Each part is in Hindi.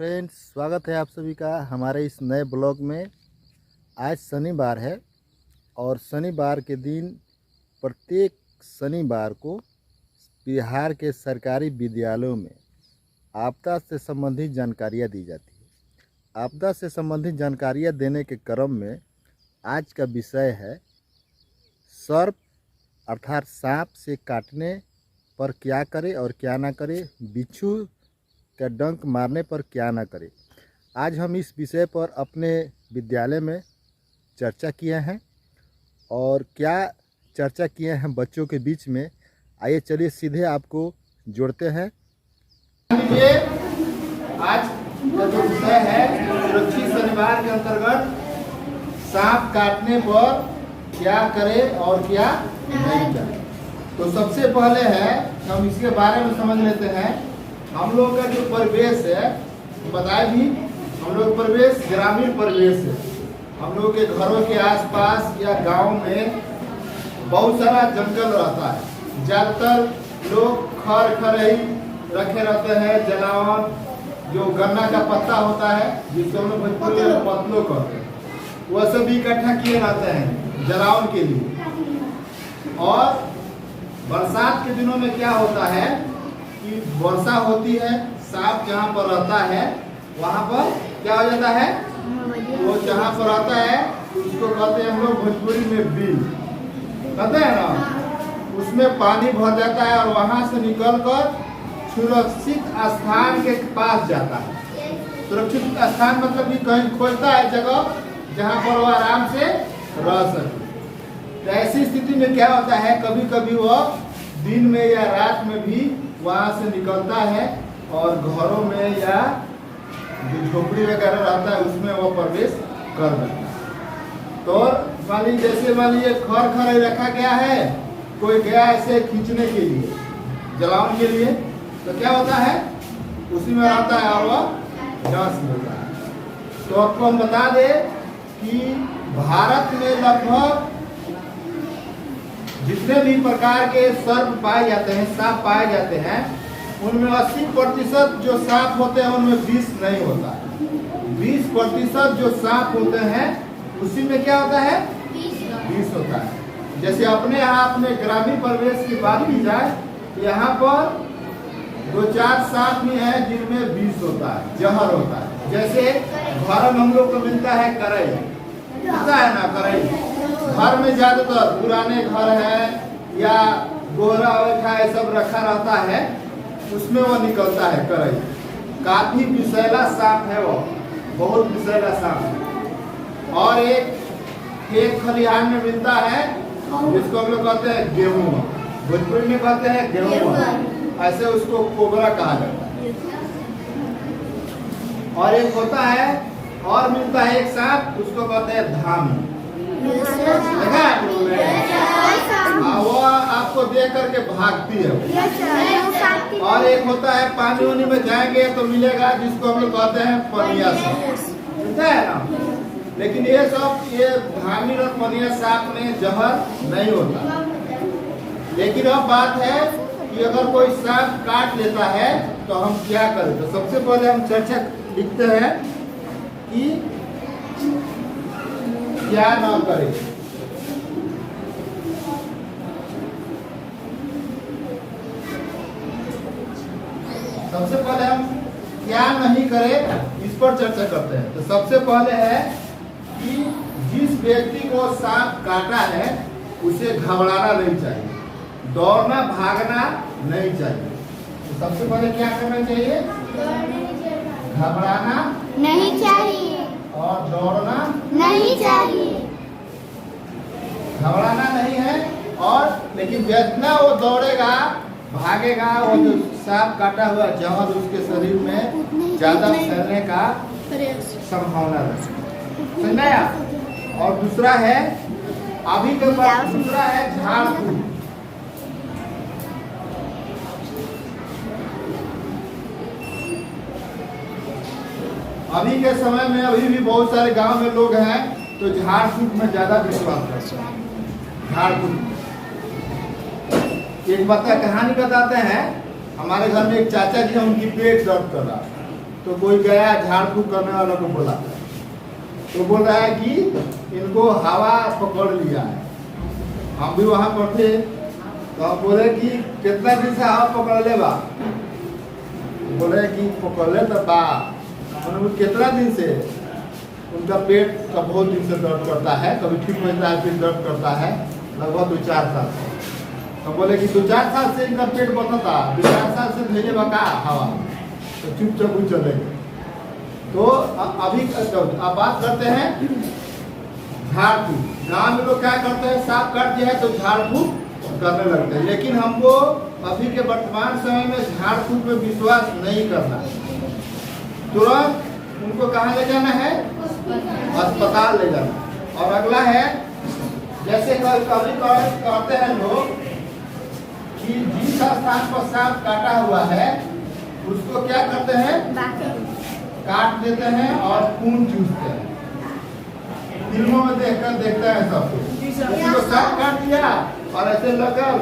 फ्रेंड्स, स्वागत है आप सभी का हमारे इस नए ब्लॉग में। आज शनिवार है और शनिवार के दिन प्रत्येक शनिवार को बिहार के सरकारी विद्यालयों में आपदा से संबंधित जानकारियाँ दी जाती है। आपदा से संबंधित जानकारियाँ देने के क्रम में आज का विषय है सर्प अर्थात सांप से काटने पर क्या करें और क्या ना करें, बिच्छू का डंक मारने पर क्या ना करें। आज हम इस विषय पर अपने विद्यालय में चर्चा किए हैं और क्या चर्चा किए हैं बच्चों के बीच में। आइए चलिए सीधे आपको जोड़ते हैं। आज का जो विषय है सुरक्षित शनिवार के अंतर्गत सांप काटने पर क्या करें और क्या नहीं करें। तो सबसे पहले है हम इसके बारे में समझ लेते हैं। हम लोग का जो परिवेश है बताए भी, हम लोग परिवेश ग्रामीण परिवेश है। हम लोग के घरों के आसपास या गांव में बहुत सारा जंगल रहता है। ज़्यादातर लोग खर ही रखे रहते हैं। जलावन जो गन्ना का पत्ता होता है जिसको हम लोग भोजपुरी में पतलो कहते हैं, वह सब इकट्ठा किए रहते हैं जलावन के लिए। और बरसात के दिनों में क्या होता है कि वर्षा होती है, सांप जहाँ पर रहता है वहाँ पर क्या हो जाता है, वो जहाँ पर रहता है उसको कहते हैं हम लोग भोजपुरी में बिल कहते हैं ना, उसमें पानी भर जाता है और वहाँ से निकलकर सुरक्षित स्थान के पास जाता है। सुरक्षित स्थान मतलब कि कहीं खोजता है जगह जहाँ पर वो आराम से रह सके। तो ऐसी स्थिति में क्या होता है, कभी कभी वो दिन में या रात में भी वहाँ से निकलता है और घरों में या जो झोपड़ी वगैरह रहता है उसमें वो प्रवेश कर देता है। तो मान लीजिए जैसे मान लीजिए खर रखा गया है, कोई गया ऐसे खींचने के लिए, जलावन के लिए, तो क्या होता है उसी में रहता है और वह डांस मिलता है। तो आपको हम बता दें कि भारत में लगभग जितने भी प्रकार के सर्प पाए जाते हैं, सांप पाए जाते हैं, उनमें 80% जो सांप होते हैं उनमें विष नहीं होता है। 20% जो सांप होते हैं उसी में क्या होता है, विष होता है। जैसे अपने यहाँ में ग्रामीण परिवेश की बात की जाए, यहाँ पर 2-4 सांप भी हैं जिनमें विष होता है, जहर होता है। जैसे घर में हम लोग को मिलता है करई, पता है ना, करई घर में ज्यादातर पुराने घर है या गोहरा वैठा ये सब रखा रहता है, उसमें वो निकलता है करई। काफी विषैला सांप है, वो बहुत विषैला सांप है। और एक खलिहान में मिलता है जिसको हम लोग कहते हैं गेहूं, भोजपुरी में कहते हैं गेहूं, ऐसे उसको कोबरा कहा जाता है। और एक होता है और मिलता है एक सांप, उसको कहते हैं धामी। देखा वो आपको देख करके भागती है। और एक होता है पानी उनी में जाएंगे तो मिलेगा जिसको हम लोग कहते हैं पनिया सांप, है ना। लेकिन ये सब ये धामी और पनिया सांप में जहर नहीं होता। लेकिन अब बात है कि अगर कोई सांप काट लेता है तो हम क्या करें। तो सबसे पहले हम चर्चा लिखते हैं कि क्या ना करें। सबसे पहले हम क्या नहीं करें इस पर चर्चा करते हैं। तो सबसे पहले है कि जिस व्यक्ति को सांप काटा है उसे घबराना नहीं चाहिए, दौड़ना भागना नहीं चाहिए। तो सबसे पहले क्या करना चाहिए, घबराना नहीं चाहिए और दौड़ना नहीं चाहिए। घबराना नहीं है, और लेकिन जितना वो दौड़ेगा भागेगा वो जो सांप काटा हुआ जहर उसके शरीर में ज्यादा फैलने का संभावना रहती है। और दूसरा है अभी के बाद दूसरा है झाड़ फूक। अभी के समय में अभी भी बहुत सारे गांव में लोग हैं तो झाड़ फूक में ज्यादा विश्वास करते हैं। झाड़ फूक एक कहानी बताते हैं। हमारे घर में एक चाचा जी हैं, उनकी पेट दर्द कर रहा, तो कोई गया झाड़ फूक करने वालों को बोला, तो बोल रहा है कि इनको हवा पकड़ लिया है। हम भी वहाँ पर थे, तो हम बोले कि कितना दिन से हवा पकड़ ले बा, बोले कि पकड़ ले तो बा, कितना दिन से? उनका पेट का बहुत दिन से दर्द करता है, कभी ठीक हो जाता है फिर दर्द करता है, लगभग 2-4 साल से। तो बोले कि 2-4 साल से इनका पेट बता, 2-4 साल से भेजे बका हवा, तो चुपचाप चले गए। तो अभी अब बात करते हैं झाड़ फूक। गाँव में लोग क्या करते हैं, सांप काट दिया है तो झाड़ फूक करने लगते हैं, लेकिन हमको अभी के वर्तमान समय में झाड़ फूक में विश्वास नहीं करना। तुरंत उनको कहाँ ले जाना है? अस्पताल ले जाना। और अगला है, जैसे कभी कहते हैं लोग कि जिस स्थान पर सांप काटा हुआ है उसको क्या करते हैं? काट देते हैं और खून चूसते हैं। फिल्मों में देखते हैं सब कुछ, सांप काट दिया और ऐसे लगल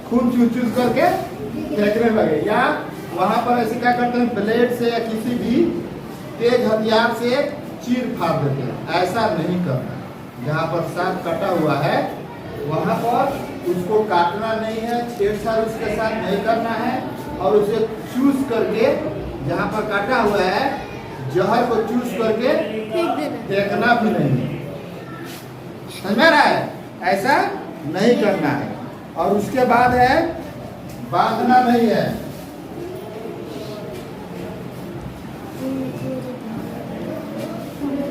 खून चूस करके फेंकने लगे, या वहां पर ऐसे क्या करते हैं, ब्लेड से या किसी भी तेज हथियार से चीर फाड़ देते हैं। ऐसा नहीं करना। जहाँ पर सांप कटा हुआ है वहाँ पर उसको काटना नहीं है, छेड़छाड़ उसके साथ नहीं करना है, और उसे चूस करके जहाँ पर काटा हुआ है जहर को चूस करके फेंकना भी नहीं। समझ में रहा है? ऐसा नहीं करना है। और उसके बाद है, बांधना नहीं है।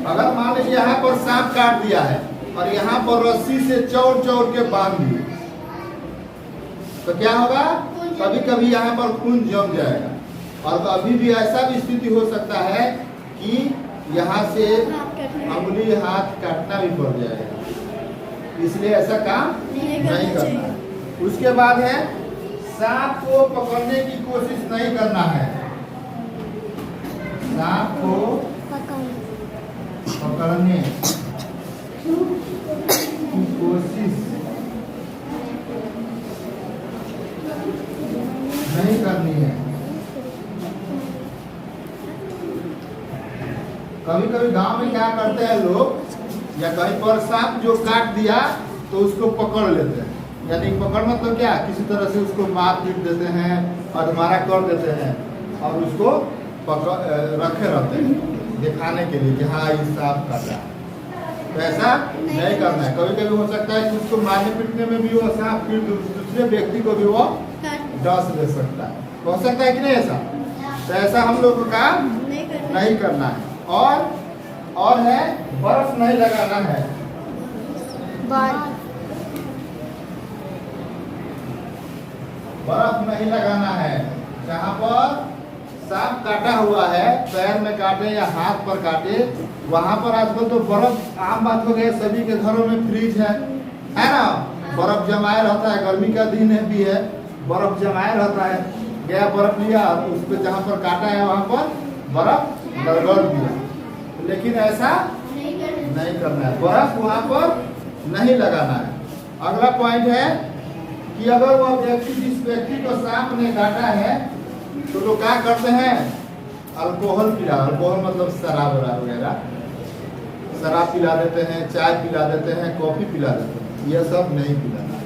अगर मान लीजिए यहाँ पर सांप काट दिया है और यहाँ पर रस्सी से चौड़ के बांध दिए, तो क्या होगा? कभी कभी यहाँ पर खून जम जाएगा, और अभी भी ऐसा भी स्थिति हो सकता है कि यहाँ से अंगुली हाथ काटना भी पड़ जाएगा। इसलिए ऐसा काम नहीं करना है। उसके बाद है, सांप को पकड़ने की कोशिश नहीं करना है। सांप को पकड़ने की कोशिश नहीं करनी है। कभी कभी गांव में क्या करते हैं लोग, या कहीं पर सांप जो काट दिया तो उसको पकड़ लेते हैं, यानी पकड़ मतलब क्या, किसी तरह से उसको मार पीट देते हैं, अधमारा कर देते हैं, और उसको पकड़ रखे रहते हैं दिखाने के लिए कि हाँ ये सांप काटा। तो ऐसा नहीं करना है। कभी कभी हो सकता है कि उसको मारने पीटने में भी वो सांप फिर दूसरे व्यक्ति को भी वो डस ले सकता है, हो सकता है कि नहीं ऐसा? तो ऐसा हम लोग को काम नहीं करना है। और है, बर्फ नहीं लगाना है। बर्फ नहीं लगाना है। जहाँ पर सांप काटा हुआ है, पैर में काटे या हाथ पर काटे, वहाँ पर आजकल तो बर्फ आम बात हो गई। सभी के घरों में फ्रिज है ना? बर्फ जमाए रहता है, गर्मी का दिन है भी है, बर्फ जमाए रहता है। गया बर्फ लिया, उस पर जहाँ पर काटा है वहाँ पर बर्फ गड़गड़ दिया, लेकिन ऐसा नहीं करना है। बर्फ वहाँ पर नहीं लगाना है। अगला पॉइंट है कि अगर वह व्यक्ति, जिस व्यक्ति को सांप ने काटा है, तो लोग क्या करते हैं, अल्कोहल पिला, अल्कोहल मतलब शराब वगैरह, शराब पिला देते हैं, चाय पिला देते हैं, कॉफी पिला देते हैं। यह सब नहीं पिलाना है।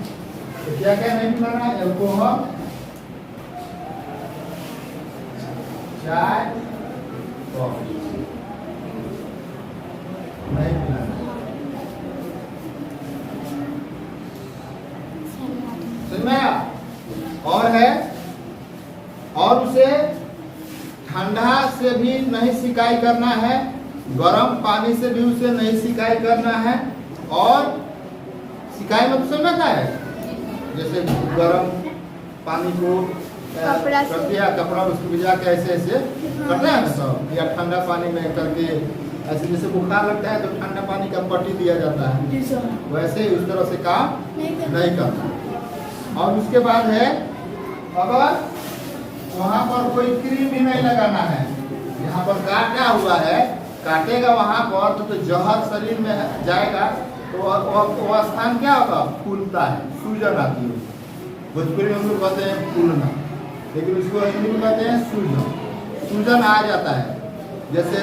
तो क्या क्या नहीं पिलाना है? अल्कोहल, चाय, कॉफी नहीं पिलाना है। समझ में आया? और है, और उसे ठंडा से भी नहीं सिकाई करना है, गर्म पानी से भी उसे नहीं सिकाई करना है। और सिकाई मतलब समझता है, जैसे गर्म पानी को कर दिया, कपड़ा उसको भिजा के ऐसे ऐसे करते हैं ना सब, या ठंडा पानी में करके ऐसे, जैसे बुखार लगता है तो ठंडा पानी का पट्टी दिया जाता है, वैसे उस तरह से काम नहीं करना। और उसके बाद है, अगर वहाँ पर कोई क्रीम भी नहीं लगाना है। यहाँ पर काटा हुआ है, काटेगा वहाँ पर तो जहर शरीर में जाएगा, तो वह स्थान क्या होगा? फूलता है, सूजन आती है। भोजपुरी में हम लोग कहते हैं फूलना, लेकिन उसको हिंदी में कहते हैं सूजन। सूजन आ जाता है। जैसे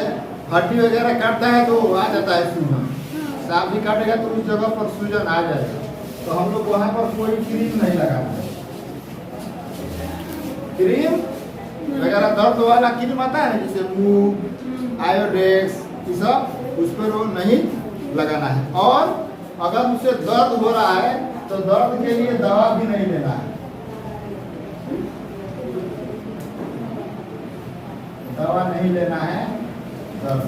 हड्डी वगैरह काटता है तो आ जाता है सूजन, सांप भी काटेगा तो उस जगह पर सूजन आ जाएगा। तो हम लोग वहाँ पर कोई क्रीम नहीं लगाते हैं। क्रीम वगैरह दर्द वाला क्रीम आता है जैसे मूव, आयोडेक्स, ये सब उस पर वो नहीं लगाना है। और अगर उसे दर्द हो रहा है तो दर्द के लिए दवा भी नहीं लेना है। दवा नहीं लेना है दर्द।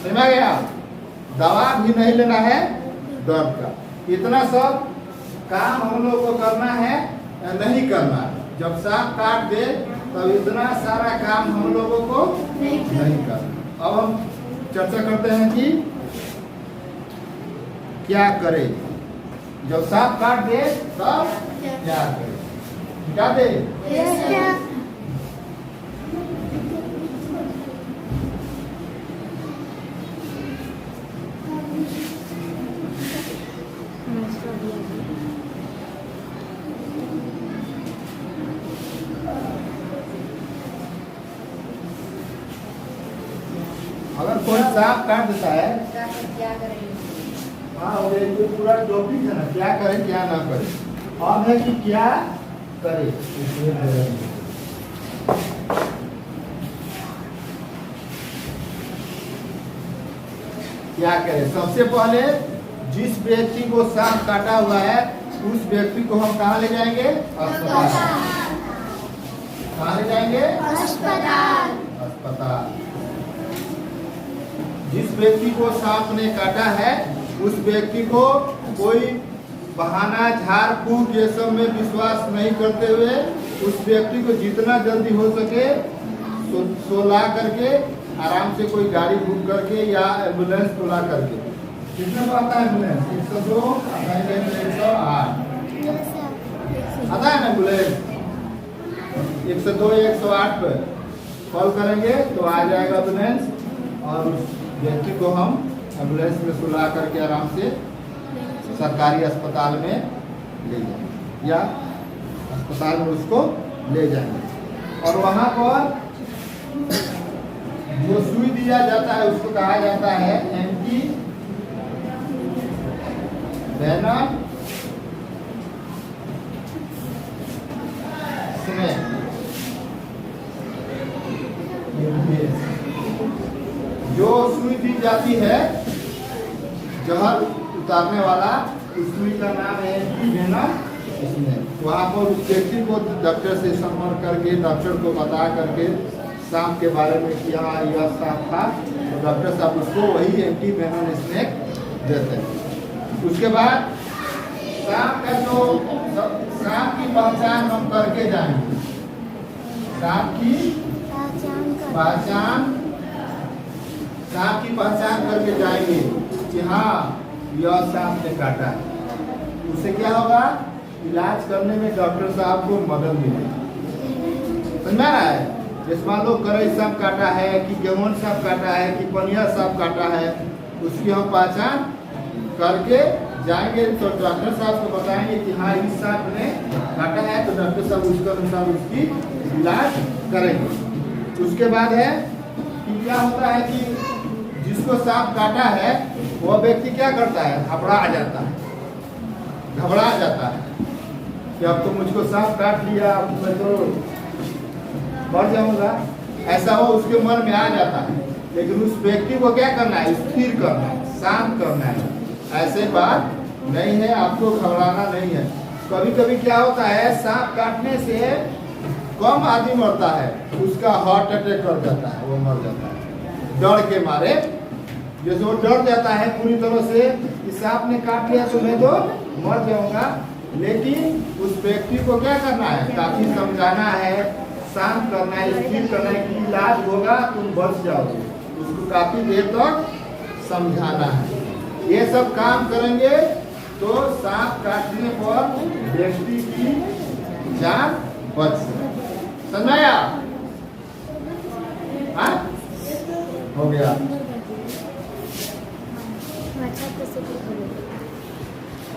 समझ गया? दवा भी नहीं लेना है दर्द का। इतना सब काम हम लोग को करना है या नहीं करना है। जब सांप काट दे तब इतना सारा काम हम लोगों को नहीं करना। अब हम चर्चा करते हैं कि क्या करें जब सांप काट दे तब क्या करें। क्या दे? अगर कोई सांप काट देता है क्या करेंगे? हाँ वो एक तो पूरा टॉपिक है ना, क्या करें क्या ना करें। और है कि क्या करें। क्या करें? सबसे पहले जिस व्यक्ति को सांप काटा हुआ है उस व्यक्ति को हम कहाँ ले जाएंगे? अस्पताल। कहाँ ले जाएंगे? अस्पताल। अस्पताल। जिस व्यक्ति को सांप ने काटा है उस व्यक्ति को कोई बहाना, झाड़ फूक ये सब में विश्वास नहीं करते हुए उस व्यक्ति को जितना जल्दी हो सके सोला करके आराम से कोई गाड़ी बुक करके या एम्बुलेंस को ला करके। कितने पर आता है एम्बुलेंस? 102, 108 आता है ना एम्बुलेंस। 102 108 पर कॉल करेंगे तो आ जाएगा एम्बुलेंस और उस व्यक्ति को हम एम्बुलेंस में सुला करके आराम से सरकारी अस्पताल में ले जाएंगे या अस्पताल में उसको ले जाएंगे। और वहाँ पर जो सुई दिया जाता है उसको कहा जाता है एंटी वेनम जो सुई दी जाती है जहर उतारने वाला, उस सुई का नाम है एंटी वेनम स्नेक। वहाँ पर उस व्यक्ति को डॉक्टर से संपर्क करके डॉक्टर को बता करके सांप के बारे में कि हाँ यह सांप था तो डॉक्टर साहब उसको वही एंटी वेनम स्नेक देते हैं। उसके बाद सांप का जो सांप की पहचान हम करके जाएंगे। सांप की पहचान करके जाएंगे कि हाँ यह सांप ने काटा है। उससे क्या होगा? इलाज करने में डॉक्टर साहब को मदद मिलेगी। समझ में आ रहा है? जैसे मान लो करई सांप काटा है कि गेमन सांप काटा है कि पनिया सांप काटा है, उसकी हम पहचान करके जाएंगे तो डॉक्टर साहब को बताएंगे कि हाँ इस सांप ने काटा है तो डॉक्टर साहब उसके अनुसार उसकी इलाज करेंगे। उसके बाद है कि क्या होता है कि जिसको सांप काटा है वह व्यक्ति क्या करता है? घबरा जाता है कि अब तो मुझको सांप काट लिया, अब मैं तो मर जाऊंगा, ऐसा वो उसके मन में आ जाता है। लेकिन उस व्यक्ति को क्या करना है? स्थिर करना है, शांत करना है। ऐसे बात नहीं है, आपको घबराना नहीं है। कभी कभी क्या होता है सांप काटने से कम आदमी मरता है, उसका हार्ट अटैक कर जाता है, वो मर जाता है डर के मारे। जैसे वो डर जाता है पूरी तरह से कि सांप ने काट लिया तो मैं तो मर जाऊंगा। लेकिन उस व्यक्ति को क्या करना है? काफी समझाना है, शांत करना है, स्थिर करना है कि इलाज होगा, तुम बच जाओगे। उसको काफी देर तक समझाना है। ये सब काम करेंगे तो सांप काटने पर व्यक्ति की जान बच सके। समझाया? हो गया।